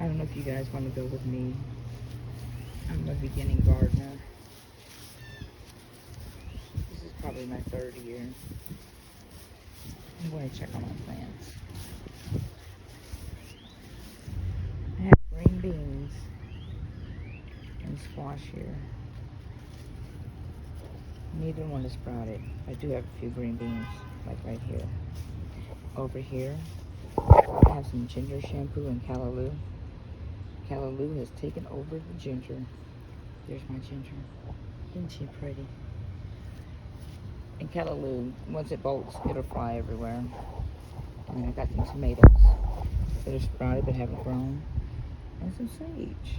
I don't know if you guys want to go with me. I'm a beginning gardener. This is probably my third year. I'm going to check on my plants. I have green beans and squash here. Neither one is sprouted. I do have a few green beans, like right here. Over here, I have some ginger shampoo and callaloo. Callaloo has taken over the ginger. There's my ginger. Isn't she pretty? And callaloo, once it bolts, it'll fly everywhere. And then I got some tomatoes that are sprouted but haven't grown. And some sage.